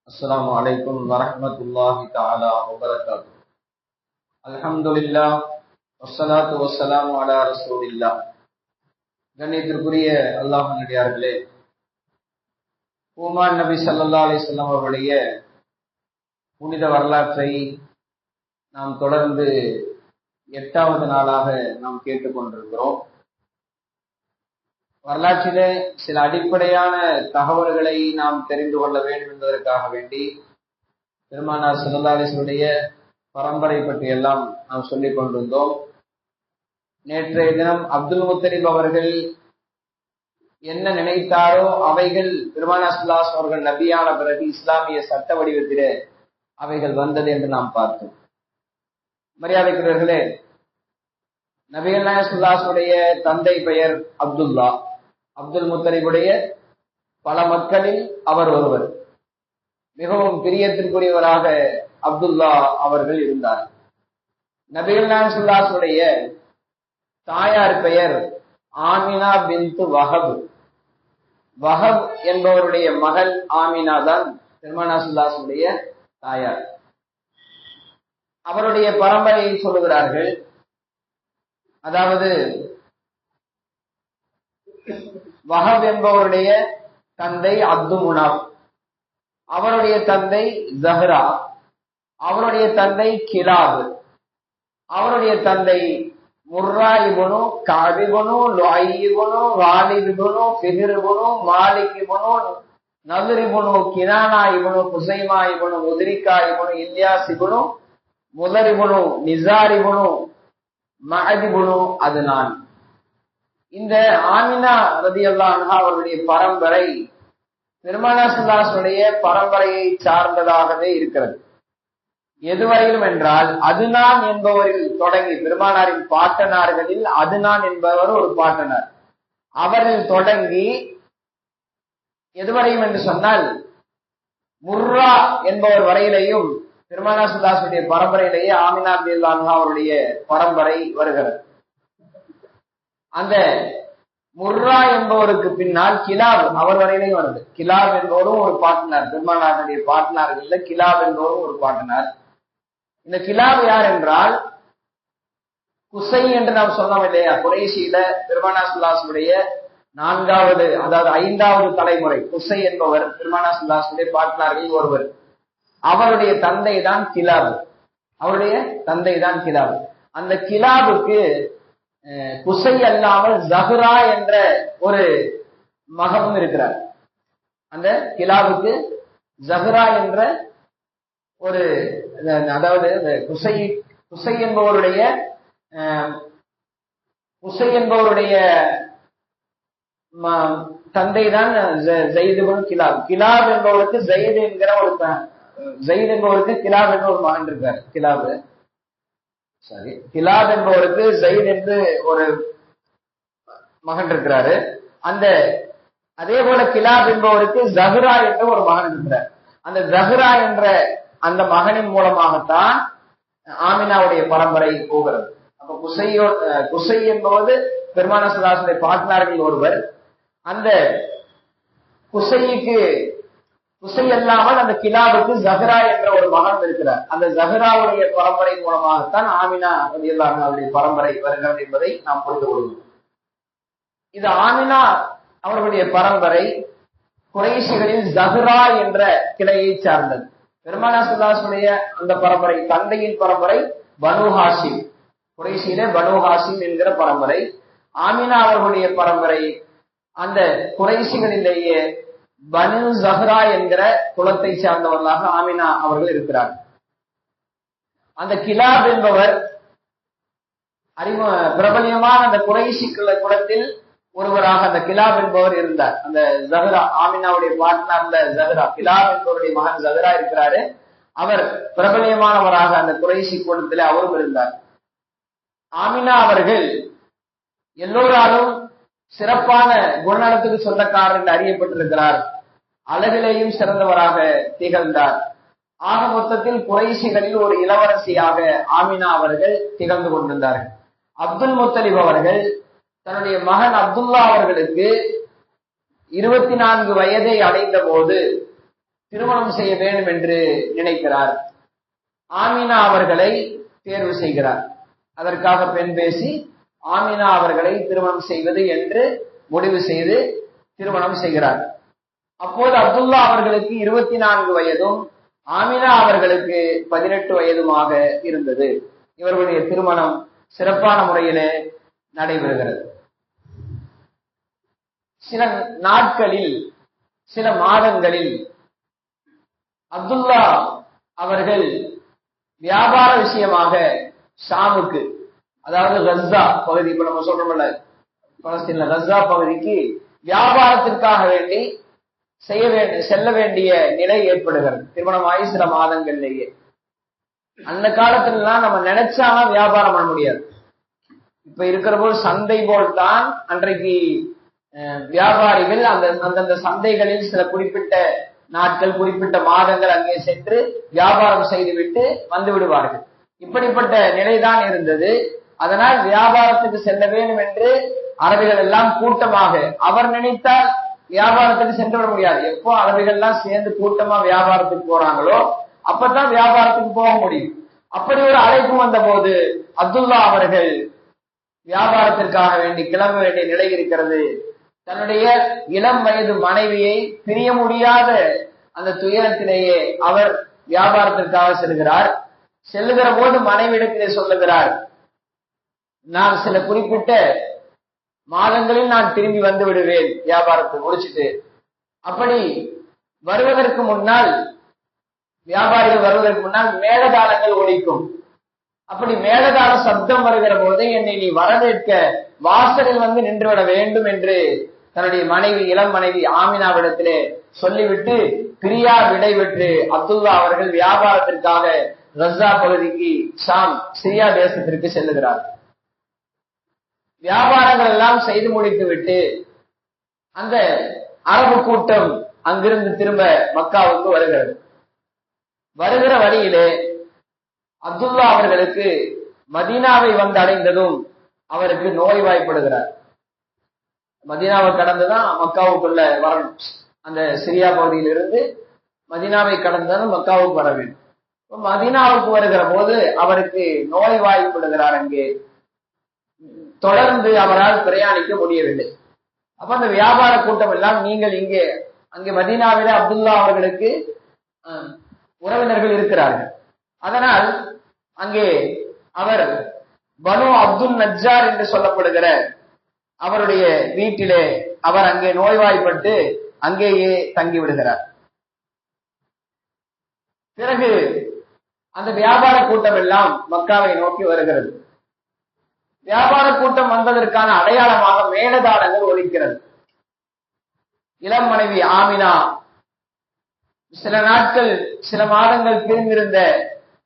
அஸ்ஸலாமு அலைக்கும் வரஹ்மத்துல்லாஹி தஆலா வபரகாத்துஹு. அல்ஹம்துலில்லாஹ் வஸ்ஸலாத்து வஸ்ஸலாமு அலா ரசூலில்லாஹ். கண்ணியத்திற்குரிய அல்லாஹ்வின் அடியார்களே, பூமான் நபி ஸல்லல்லாஹு அலைஹி வஸல்லம் அவர்களுடைய புனித வரலாற்றை நாம் தொடர்ந்து 8வது நாளாக நாம் கேட்டுக்கொண்டிருக்கிறோம். வரலாற்றிலே சில அடிப்படையான தகவல்களை நாம் தெரிந்து கொள்ள வேண்டும் என்பதற்காக வேண்டி பெருமானார் ஸல்லல்லாஹு அலைஹி வஸல்லம் பரம்பரை பற்றி எல்லாம் நாம் சொல்லிக் கொண்டிருந்தோம். நேற்றைய தினம் அப்துல் முத்தலிப் அவர்கள் என்ன நினைத்தாரோ அவைகள் பெருமானார் ஸல்லல்லாஹு அலைஹி வஸல்லம் அவர்கள் நபியான பிறகு இஸ்லாமிய சட்ட வடிவத்திலே அவைகள் வந்தது என்று நாம் பார்த்தோம். மரியாதைக்குரியவர்களே, நபிகள் நாயகம் ஸல்லல்லாஹு அலைஹி வஸல்லம் தந்தை பெயர் அப்துல்லா. அப்துல் முத்தலிபுடைய பல மக்களில் அவர் ஒருவர். மிகவும் பிரியத்திற்குரியவராக அப்துல்லா அவர்கள் இருந்தார். நபிகள் நாயகம் ஸல்லல்லாஹு அலைஹி வஸல்லம் தாயார் பெயர் ஆமினா பின்த் வஹப். வஹப் என்பவருடைய மகள் ஆமினா தான் பெருமானார் ஸல்லல்லாஹு அலைஹி வஸல்லம் தாயார். அவருடைய பரம்பரையை சொல்லுகிறார்கள். அதாவது வஹப் என்பவருடைய தந்தை அப்து முனாப், அவருடைய தந்தை ஜஹ்ரா, அவருடைய தந்தை கிலாப், அவருடைய தந்தை முர்ரா இப்னு கஅப் இப்னு லுஐ இப்னு வாலித் இப்னு ஃபிஹ்ர் இப்னு மாலிக் இப்னு நத்ர் இப்னு கினானா இப்னு குஸைமா இப்னு முத்ரிகா இப்னு இல்யாஸ் இப்னு முதர் இப்னு நிசார் இப்னு மஅத் இப்னு அத்னான். இந்த ஆமினா ரலியல்லாஹு அன்ஹா அவருடைய பரம்பரை பெருமானார் ஸல்லல்லாஹு அலைஹி வஸல்லம் பரம்பரையை சார்ந்ததாகவே இருக்கிறது. எதுவரையிலும் என்றால் அதுனான் என்பவரில் தொடங்கி, பெருமானாரின் பாட்டனார்களில் அதுனான் என்பவர் ஒரு பாட்டனார், அவரில் தொடங்கி எதுவரையும் என்று சொன்னால் முர்ரா என்பவர் வரையிலையும் பெருமானார் ஸல்லல்லாஹு அலைஹி வஸல்லம் பரம்பரையிலேயே ஆமினா ரலியல்லாஹு அன்ஹா அவருடைய பரம்பரை வருகிறது. அந்த முர்ரா என்பவருக்கு பின்னால் கிலாப் அவர் வரையிலையும் வருது. கிலாப் என்பவரும் ஒரு பாட்டனார், பெருமானாருடைய பாட்டனார்கள் கிலாப் என்பவரும் ஒரு பாட்டனார். இந்த கிலாப் யார் என்றால் குசை என்று நாம் சொன்னோம் இல்லையா, குறைஷியில பெருமானார் ஸல்லல்லாஹு அலைஹி வஸல்லம் 4வது அதாவது 5வது தலைமுறை குசை என்பவர் பெருமானார் ஸல்லல்லாஹு அலைஹி வஸல்லம் பாட்டனார்களில் ஒருவர். அவருடைய தந்தை தான் கிலாப், அவருடைய தந்தை தான் கிலாப். அந்த கிலாபுக்கு குசை அல்லாமல் ஜஹ்ரா என்ற ஒரு மகனும் இருக்கிறார். அந்த கிலாபுக்கு ஜஹ்ரா என்ற ஒரு, அதாவது குசை என்பவருடைய தந்தை தான் ஜெயித் இப்னு கிலாப். கிலாப் என்பவருக்கு ஜெயித் என்கிற ஒரு ஜெயித் என்பவருக்கு கிலாப் என்ற ஒரு மகன் இருக்கார். கிலாப் என்பவருக்கு ஜெயித் என்று ஒரு மகன் இருக்கிறாரு. அதே போல கிலாப் என்பவருக்கு ஜஹ்ரா என்ற ஒரு மகன் இருக்கிறார். அந்த ஜஹ்ரா என்ற அந்த மகனின் மூலமாகத்தான் ஆமினாவுடைய பரம்பரை போகிறது. அப்ப குசை என்பது பெருமானார் ஸல்லல்லாஹு அலைஹி வஸல்லம் பாட்டனார்கள் ஒருவர். அந்த குசை அல்லாமல் அந்த கிலாபுக்கு ஜஹ்ரா என்ற ஒரு மகன் இருக்கிறார். அந்த ஜஹ்ராவுடைய பரம்பரை மூலமாகத்தான் ஆமினா ரலியல்லாஹு அன்ஹாவுடைய பரம்பரை வருகிறது என்பதை நாம் புரிந்து கொள்கிறோம். இது ஆமினா அவர்களுடைய பரம்பரை குறைஷிகளில் ஜஹ்ரா என்ற கிளையை சார்ந்தது. பெருமானார் ஸல்லல்லாஹு அலைஹி வஸல்லம் அந்த பரம்பரை தந்தையின் பரம்பரை பனு ஹாஷிம், குறைஷியிலே பனு ஹாஷிம் என்கிற பரம்பரை. ஆமினா அவர்களுடைய பரம்பரை அந்த குறைஷிகளிலேயே பனு ஜஹ்ரா என்கிற குலத்தை சார்ந்தவர்களாக ஆமினா அவர்கள் இருக்கிறார். அந்த கிலாப் என்பவர் பிரபலியமான அந்த குறைஷி குலத்தில் ஒருவராக அந்த கிலாப் என்பவர் இருந்தார். அந்த ஜஹ்ரா ஆமினாவுடைய பாட்டனார்ல ஜஹ்ரா, கிலாப் என்பவருடைய மகன் ஜஹ்ரா இருக்கிறாரு. அவர் பிரபலியமானவராக அந்த குறைஷி குலத்திலே அவரும் இருந்தார். ஆமினா அவர்கள் எல்லோராலும் சிறப்பான குணநலத்துக்கு சொந்தக்காரர் என்று அறியப்பட்டிருக்கிறார். அழகிலேயும் சிறந்தவராக திகழ்ந்தார். ஆக மொத்தத்தில் குறைஷிகளில் ஒரு இளவரசியாக ஆமினா அவர்கள் திகழ்ந்து கொண்டிருந்தார்கள். அப்துல் முத்தலிப் அவர்கள் தன்னுடைய மகன் அப்துல்லா அவர்களுக்கு 24 வயதை அடைந்த போது திருமணம் செய்ய வேண்டும் என்று நினைக்கிறார். ஆமினா அவர்களை தேர்வு செய்கிறார். அதற்காக பெண் பேசி ஆமினா அவர்களை திருமணம் செய்வது என்று முடிவு செய்து திருமணம் செய்கிறார். அப்போது அப்துல்லா அவர்களுக்கு 24 வயதும் ஆமினா அவர்களுக்கு 18 வயதுமாக இருந்தது. இவர்களுடைய திருமணம் சிறப்பான முறையிலே நடைபெறுகிறது. சில நாட்களில், சில மாதங்களில் அப்துல்லா அவர்கள் வியாபார விஷயமாக ஷாமுக்கு, அதாவது கஸ்ஸா பகுதி, இப்ப நம்ம சொல்றோம்ல பலஸ்தீன்ல கஸ்ஸா பகுதிக்கு வியாபாரத்திற்காக வேண்டி செல்ல வேண்டிய நிலை ஏற்படுகிறது. திருமணமாகி சில மாதங்கள்லேயே. அந்த காலத்துலாம் நம்ம நினைச்சாலும் வியாபாரம் பண்ண முடியாது. இப்ப இருக்கிற போது சந்தை போல் தான் அன்றைக்கு வியாபாரிகள் அந்தந்த சந்தைகளில் சில குறிப்பிட்ட நாட்கள், குறிப்பிட்ட மாதங்கள் அங்கே சென்று வியாபாரம் செய்துவிட்டு வந்து விடுவார்கள். இப்படிப்பட்ட நிலைதான் இருந்தது. அதனால் வியாபாரத்துக்கு செல்ல வேண்டும் என்று அரபிகள் எல்லாம் கூட்டமாக, அவர் நினைத்தால் வியாபாரத்துக்கு சென்று விட முடியாது. எப்போ அரபிகள் எல்லாம் சேர்ந்து கூட்டமா வியாபாரத்துக்கு போறாங்களோ அப்பதான் வியாபாரத்துக்கு போக முடியும். அப்படி ஒரு அழைப்பு வந்த போது அப்துல்லா அவர்கள் வியாபாரத்திற்காக வேண்டி கிளம்ப வேண்டிய நிலை இருக்கிறது. தன்னுடைய இளம் வயது மனைவியை பிரிய முடியாத அந்த துயரத்திலேயே அவர் வியாபாரத்திற்காக செல்கிறார். செல்லுகிற போது மனைவியிடத்திலே சொல்லுகிறார், நான் சில குறிப்பிட்ட மாதங்களில் நான் திரும்பி வந்து விடுவேன் வியாபாரத்தை முடிச்சுட்டு. அப்படி வருவதற்கு முன்னால், வியாபாரிகள் வருவதற்கு முன்னால் மேளதாளங்கள் ஒலிக்கும். அப்படி மேளதாள சப்தம் வருகிற போது என்னை நீ வரவேற்க வாசலில் வந்து நின்றுவிட வேண்டும் என்று தன்னுடைய மனைவி, இளம் மனைவி ஆமினாவிடத்திலே சொல்லிவிட்டு பிரியா விடை பெற்று அப்துல்லா அவர்கள் வியாபாரத்திற்காக கஸ்ஸா பகுதிக்கு, ஷாம் சிரியா தேசத்திற்கு செல்லுகிறார். வியாபாரங்கள் எல்லாம் செய்து முடித்து விட்டு அந்த அரபு கூட்டம் அங்கிருந்து திரும்ப மக்காவுக்கு வருகிறது. வருகிற வழியிலே அப்துல்லா அவர்களுக்கு மதீனாவை வந்து அடைந்ததும் அவருக்கு நோய்வாய்ப்படுகிறார். மதீனாவை கடந்துதான் மக்காவுக்குள்ள வரணும். அந்த சிரியா பகுதியிலிருந்து மதீனாவை கடந்துதான் மக்காவுக்கு வர வேண்டும். மதீனாவுக்கு வருகிற போது அவருக்கு நோய்வாய்ப்படுகிறார். அங்கே தொடர்ந்து அவரால் பிரயாணிக்க முடியவில்லை. அப்ப அந்த வியாபார கூட்டம் எல்லாம், நீங்கள் அங்கே மதீனாவிலே அப்துல்லா அவர்களுக்கு உறவினர்கள் இருக்கிறார்கள். அதனால் அங்கே அவர் பனு அப்துல் நஜ்ஜார் என்று சொல்லப்படுகிற அவருடைய வீட்டிலே அவர் அங்கே நோய்வாய்ப்பட்டு அங்கேயே தங்கிவிடுகிறார். பிறகு அந்த வியாபார கூட்டம் எல்லாம் மக்காவை நோக்கி வருகிறது. வியாபார கூட்டம் வந்ததற்கான அடையாளமாக மேளதாளங்கள் ஒலிக்கிறது. இளம் மனைவி ஆமினா சில நாட்கள், சில மாதங்கள் பிரிந்திருந்த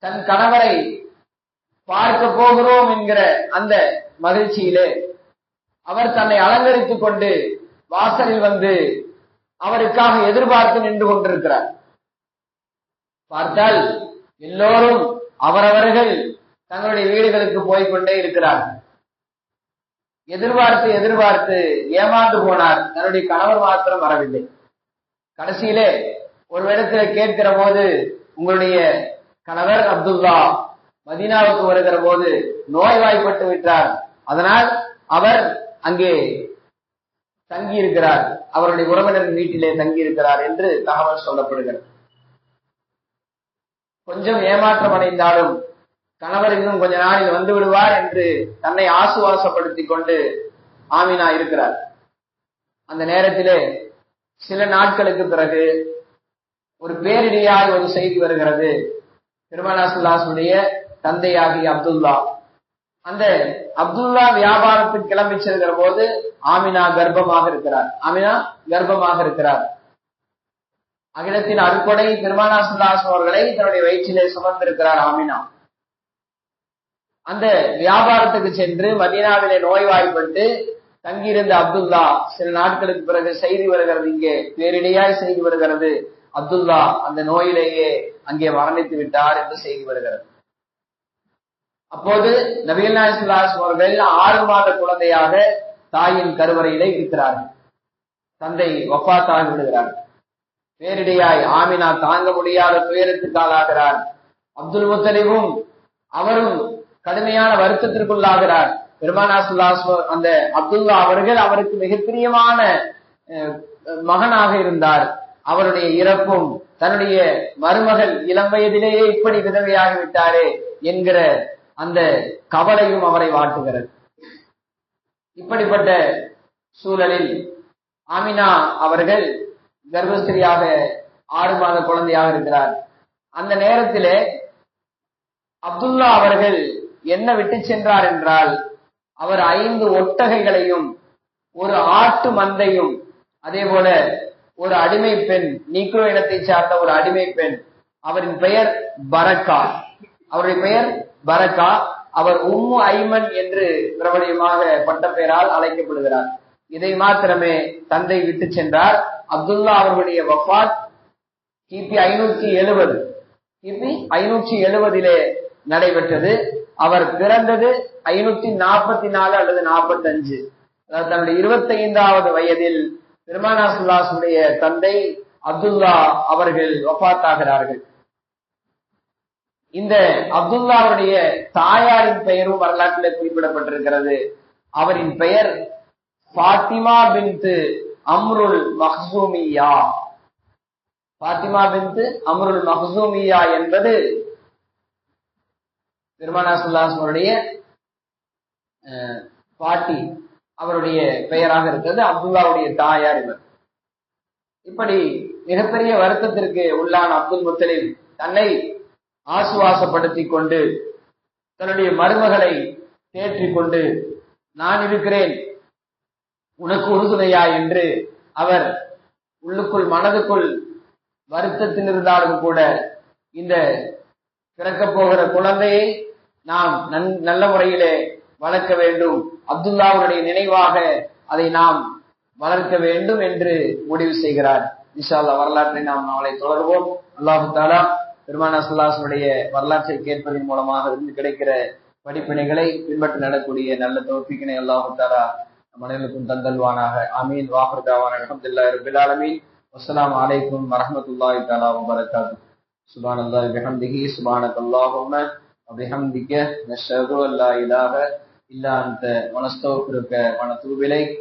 தன் கணவரை பார்க்க போகிறோம் என்கிற அந்த மகிழ்ச்சியிலே அவர் தன்னை அலங்கரித்துக் கொண்டு வாசலில் வந்து அவருக்காக எதிர்பார்த்து நின்று கொண்டிருக்கிறார். பார்த்தால் எல்லோரும் அவரவர்கள் தங்களுடைய வீடுகளுக்கு போய்கொண்டே இருக்கிறார்கள். எதிர்பார்த்து எதிர்பார்த்து ஏமாந்து போனார். தன்னுடைய கணவர் மாத்திரம் வரவில்லை. கடைசியிலே ஒரு இடத்துல கேட்கிற போது, உங்களுடைய கணவர் அப்துல்லா மதீனாவுக்கு வருகிற போது நோய்வாய்ப்பட்டு விட்டார், அதனால் அவர் அங்கே தங்கி இருக்கிறார், அவருடைய உறவினர் வீட்டிலே தங்கி இருக்கிறார் என்று தகவல் சொல்லப்படுகிறது. கொஞ்சம் ஏமாற்றம் அடைந்தாலும் கணவர் இன்னும் கொஞ்ச நாளில் வந்து விடுவார் என்று தன்னை ஆசுவாசப்படுத்திக் கொண்டு ஆமினா இருக்கிறார். அந்த நேரத்திலே சில நாட்களுக்கு பிறகு ஒரு பேரிடியாய் ஒரு செய்தி வருகிறது. பெருமானார் ஸல்லல்லாஹு அலைஹி வஸல்லம் உடைய தந்தையாகிய அப்துல்லா, அந்த அப்துல்லா வியாபாரத்துக்கு கிளம்பி செல்கிற போது ஆமினா கர்ப்பமாக இருக்கிறார். அகிலத்தின் அருட்கொடை பெருமானார் ஸல்லல்லாஹு அலைஹி வஸல்லம் அவர்களை தன்னுடைய வயிற்றிலே சுமந்திருக்கிறார் ஆமினா. அந்த வியாபாரத்துக்கு சென்று மதீனாவிலே நோய்வாய்ப்பட்டு தங்கியிருந்த அப்துல்லா சில நாட்களுக்கு பிறகு செய்தி வருகிறது, இங்கே பேரிடையாய் செய்தி வருகிறது, அப்துல்லா அந்த நோயிலேயே அங்கே மரணித்து விட்டார் என்று செய்தி வருகிறது. அப்போது நபிகள் நாயகம் ஸல்லல்லாஹு அலைஹி வஸல்லம் அவர்கள் 6 மாத குழந்தையாக தாயின் கருவறையிலே இருக்கிறார்கள். தந்தை வஃபாத்தாகி விடுகிறார்கள். பேரிடையாய் ஆமினா தாங்க முடியாத துயரத்துக்கு ஆளாகிறார். அப்துல் முத்தலிபும் அவரும் கடுமையான வருத்தத்திற்குள்ளாகிறார். பெருமானார் ஸல்லல்லாஹு அலைஹி வஸல்லம் அந்த அப்துல்லா அவர்கள் அவருக்கு மிக பிரியமான மகனாக இருந்தார். அவருடைய இறப்பும் தன்னுடைய மருமகள் இளம் வயதிலேயே இப்படி விதவையாகிவிட்டாரே என்கிற அந்த கவலையும் அவரை வாட்டுகிறது. இப்படிப்பட்ட சூழலில் ஆமினா அவர்கள் கர்ப்பஸ்திரியாக 6 மாத குழந்தையாக இருக்கிறார். அந்த நேரத்திலே அப்துல்லா அவர்கள் என்ன விட்டு சென்றார் என்றால், அவர் 5 ஒட்டகைகளையும் ஒரு ஆட்டு மந்தையும் அதே போல ஒரு அடிமை பெண், நீக்ரோ இனத்தை சார்ந்த ஒரு அடிமை பெண், அவரின் பெயர் பரக்கா. அவருடைய பெயர் பரக்கா. அவர் உம்மு ஐமன் என்று பிரபலியமாக பட்ட பெயரால் அழைக்கப்படுகிறார். இதை மாத்திரமே தந்தை விட்டு சென்றார். அப்துல்லா அவர்களுடைய வஃபாத் கிபி 570 நடைபெற்றது. அவர் பிறந்தது 544 அல்லது 45, அதாவது தன்னுடைய 25வது வயதில் பெருமானார் ஸல்லல்லாஹு அலைஹி வஸல்லம் தந்தை அப்துல்லா அவர்கள் வஃபாத்தாகிறார்கள். இந்த அப்துல்லாவுடைய தாயாரின் பெயரும் வரலாற்றில் குறிப்பிடப்பட்டிருக்கிறது. அவரின் பெயர் ஃபாத்திமா பின்த் அம்ருல் மக்சூமியா. ஃபாத்திமா பின்த் அம்ருல் மக்சூமியா என்பது பெருமானார் ஸல்லல்லாஹு அலைஹி வஸல்லம் பாட்டி அவருடைய பெயராக இருக்கிறது. அப்துல்லாவுடைய தாயார் இவர். இப்படி மிகப்பெரிய வருத்தத்திற்கு உள்ளான அப்துல் முத்தலிப் தன்னை ஆசுவாசப்படுத்திக் கொண்டு தன்னுடைய மருமகளை தேற்றிக் கொண்டு, நான் இருக்கிறேன் உனக்கு உறுதுணையா என்று அவர் உள்ளுக்குள் மனதுக்குள் வருத்தத்தில் இருந்தாலும் கூட இந்த பிறக்கப் போகிற குழந்தையை நாம் நல்ல முறையிலே வளர்க்க வேண்டும், அப்துல்லாவுடைய நினைவாக அதை நாம் வளர்க்க வேண்டும் என்று முடிவு செய்கிறார். இன்ஷா அல்லாஹ் வரலாற்றை நாம் நாளை தொடர்வோம். அல்லாஹு தஆலா பெருமானார் ஸல்லல்லாஹு அலைஹி வஸல்லம் வரலாற்றை கேட்பதன் மூலமாக இருந்து கிடைக்கிற படிப்பினைகளை பின்பற்றி நடக்கூடிய நல்ல தௌஃபீக்கினை அல்லாஹு தஆலா நம் அனைவருக்கும் தந்தல்வானாக. ஆமீன். வாஹிர் தஅவானா அல்ஹம்துலில்லாஹி ரப்பில் ஆலமீன். வஸ்ஸலாமு அலைக்கும் வரஹ்மத்துல்லாஹி தஆலா வபரகாத்துஹு. சுப்ஹானல்லாஹி வபிஹம்திஹி சுப்ஹானக்கல்லாஹும்ம வபிஹம்திக நஷ்ஹது அல்லா இலாஹ இல்லா அன்த வனஸ்தக்ஃபிருக வனதூபு இலைக்.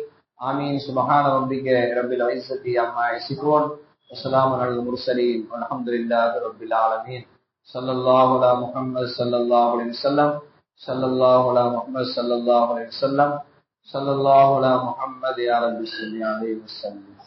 ஆமீன். சுப்ஹான ரப்பிக ரப்பில் இஸ்ஸத்தி அம்மா யசிஃபூன் வஸ்ஸலாமு அலல் முர்ஸலீன் வல்ஹம்துலில்லாஹி ரப்பில் ஆலமீன். ஸல்லல்லாஹு அலா முஹம்மது ஸல்லல்லாஹு அலைஹி வஸல்லம். ஸல்லல்லாஹு அலா முஹம்மது ஸல்லல்லாஹு அலைஹி வஸல்லம். ஸல்லல்லாஹு அலா முஹம்மது யா ரப்பி ஸல்லி அலைஹி வஸல்லம்.